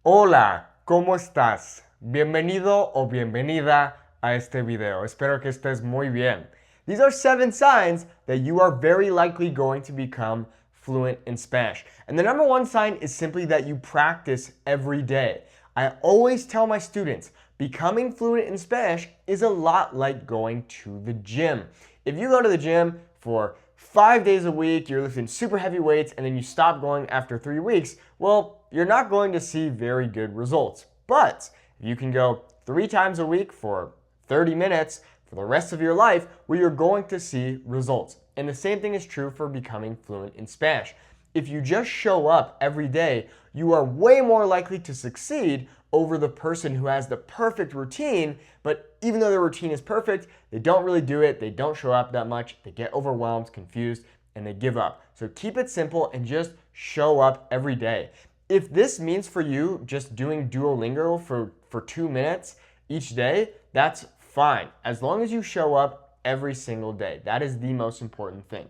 Hola, ¿cómo estás? Bienvenido o bienvenida a este video. Espero que estés muy bien. These are 7 signs that you are very likely going to become fluent in Spanish. And the number 1 sign is simply that you practice every day. I always tell my students, becoming fluent in Spanish is a lot like going to the gym. If you go to the gym for 5 days a week, you're lifting super heavy weights, and then you stop going after 3 weeks, well, you're not going to see very good results. But if you can go 3 times a week for 30 minutes for the rest of your life, well, you're going to see results. And the same thing is true for becoming fluent in Spanish. If you just show up every day, you are way more likely to succeed over the person who has the perfect routine, but even though their routine is perfect, they don't really do it, they don't show up that much, they get overwhelmed, confused, and they give up. So keep it simple and just show up every day. If this means for you just doing Duolingo for 2 minutes each day, that's fine. As long as you show up every single day. That is the most important thing.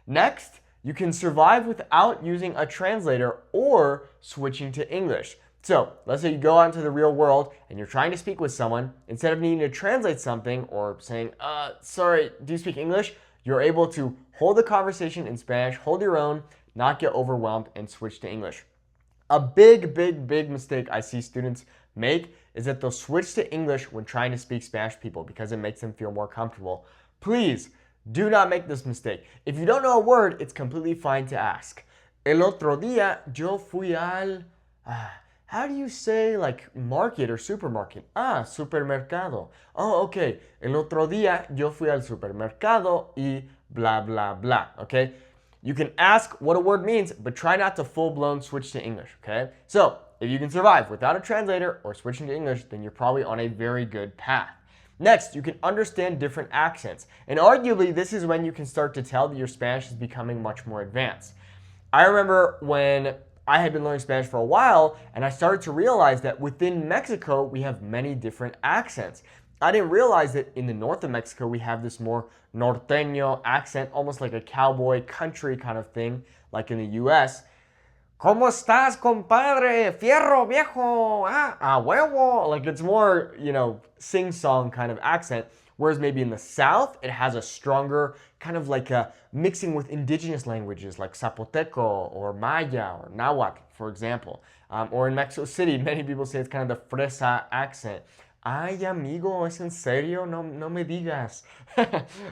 Next, you can survive without using a translator or switching to English. So let's say you go out into the real world and you're trying to speak with someone. Instead of needing to translate something or saying, sorry, do you speak English? You're able to hold the conversation in Spanish, hold your own, not get overwhelmed, and switch to English. A big mistake I see students make is that they'll switch to English when trying to speak Spanish to people because it makes them feel more comfortable. Please do not make this mistake. If you don't know a word, it's completely fine to ask. El otro día yo fui al... how do you say like market or supermarket? Supermercado. Oh, okay. El otro día yo fui al supermercado y blah, blah, blah. Okay? You can ask what a word means, but try not to full-blown switch to English, okay? So, if you can survive without a translator or switching to English, then you're probably on a very good path. Next, you can understand different accents. And arguably, this is when you can start to tell that your Spanish is becoming much more advanced. I remember when I had been learning Spanish for a while, and I started to realize that within Mexico, we have many different accents. I didn't realize that in the north of Mexico, we have this more norteño accent, almost like a cowboy country kind of thing, like in the US. ¿Cómo estás, compadre? Fierro, viejo, a huevo. Like it's more, sing-song kind of accent. Whereas maybe in the South, it has a stronger kind of like a mixing with indigenous languages like Zapoteco or Maya or Nahuatl, for example. Or in Mexico City, many people say it's kind of the fresa accent. Ay, amigo, ¿es en serio? No me digas.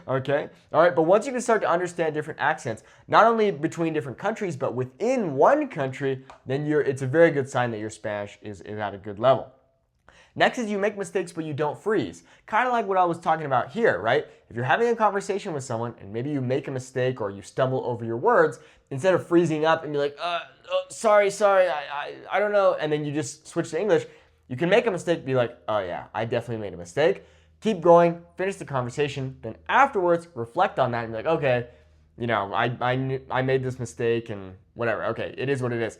Okay? All right, but once you can start to understand different accents, not only between different countries, but within one country, then it's a very good sign that your Spanish is at a good level. Next is you make mistakes, but you don't freeze. Kind of like what I was talking about here, right? If you're having a conversation with someone and maybe you make a mistake or you stumble over your words, instead of freezing up and you're like, sorry, I don't know, and then you just switch to English, you can make a mistake, be like, oh yeah, I definitely made a mistake. Keep going, finish the conversation, then afterwards reflect on that and be like, okay, I made this mistake and whatever. Okay, it is what it is.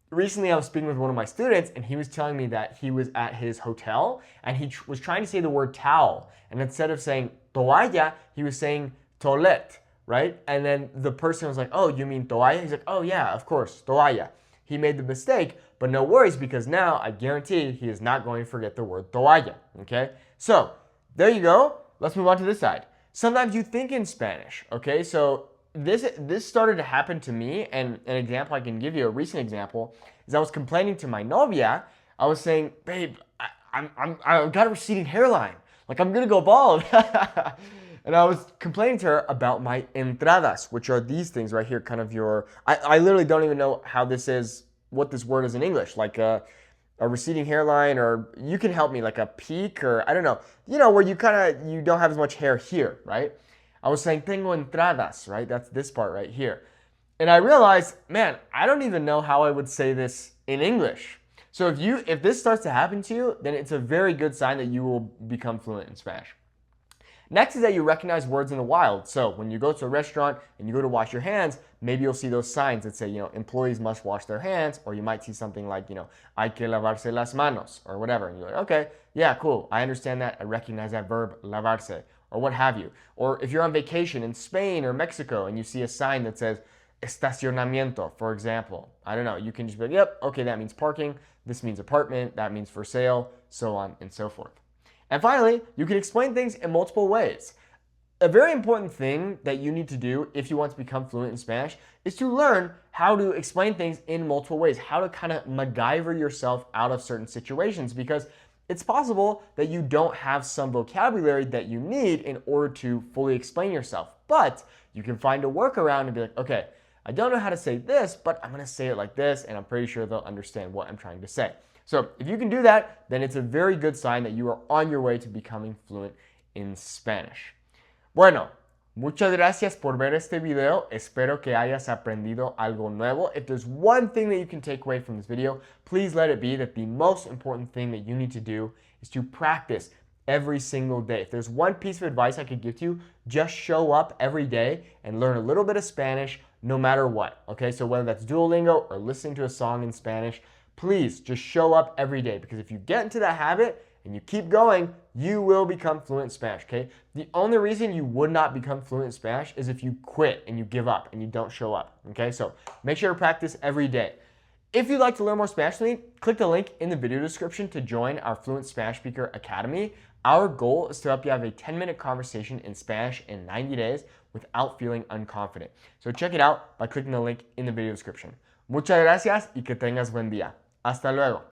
Recently, I was speaking with one of my students, and he was telling me that he was at his hotel and he was trying to say the word towel. And instead of saying toalla, he was saying toilet, right? And then the person was like, oh, you mean toalla? He's like, oh, yeah, of course, toalla. He made the mistake, but no worries because now I guarantee he is not going to forget the word toalla, okay? So there you go. Let's move on to this side. Sometimes you think in Spanish, okay? So this started to happen to me, and an example I can give you, a recent example, is I was complaining to my novia. I was saying, babe, I've got a receding hairline. Like, I'm going to go bald. And I was complaining to her about my entradas, which are these things right here, kind of I literally don't even know what this word is in English, like a receding hairline, or you can help me, like a peak, or I don't know, where you don't have as much hair here, right? I was saying tengo entradas, right? That's this part right here. And I realized, man, I don't even know how I would say this in English. So if this starts to happen to you, then it's a very good sign that you will become fluent in Spanish. Next is that you recognize words in the wild. So when you go to a restaurant and you go to wash your hands, maybe you'll see those signs that say, employees must wash their hands, or you might see something like, hay que lavarse las manos, or whatever. And you're like, okay, yeah, cool. I understand that. I recognize that verb, lavarse, or what have you. Or if you're on vacation in Spain or Mexico and you see a sign that says, estacionamiento, for example. I don't know. You can just be like, yep, okay, that means parking. This means apartment. That means for sale, so on and so forth. And finally, you can explain things in multiple ways. A very important thing that you need to do if you want to become fluent in Spanish is to learn how to explain things in multiple ways, how to kind of MacGyver yourself out of certain situations, because it's possible that you don't have some vocabulary that you need in order to fully explain yourself. But you can find a workaround and be like, okay, I don't know how to say this, but I'm going to say it like this, and I'm pretty sure they'll understand what I'm trying to say. So if you can do that, then it's a very good sign that you are on your way to becoming fluent in Spanish. Bueno, muchas gracias por ver este video. Espero que hayas aprendido algo nuevo. If there's one thing that you can take away from this video, please let it be that the most important thing that you need to do is to practice every single day. If there's one piece of advice I could give to you, just show up every day and learn a little bit of Spanish no matter what. Okay, so whether that's Duolingo or listening to a song in Spanish, please just show up every day, because if you get into that habit and you keep going, you will become fluent in Spanish, okay? The only reason you would not become fluent in Spanish is if you quit and you give up and you don't show up, okay? So make sure to practice every day. If you'd like to learn more Spanish with me, click the link in the video description to join our Fluent Spanish Speaker Academy. Our goal is to help you have a 10-minute conversation in Spanish in 90 days without feeling unconfident. So check it out by clicking the link in the video description. Muchas gracias y que tengas buen día. Hasta luego.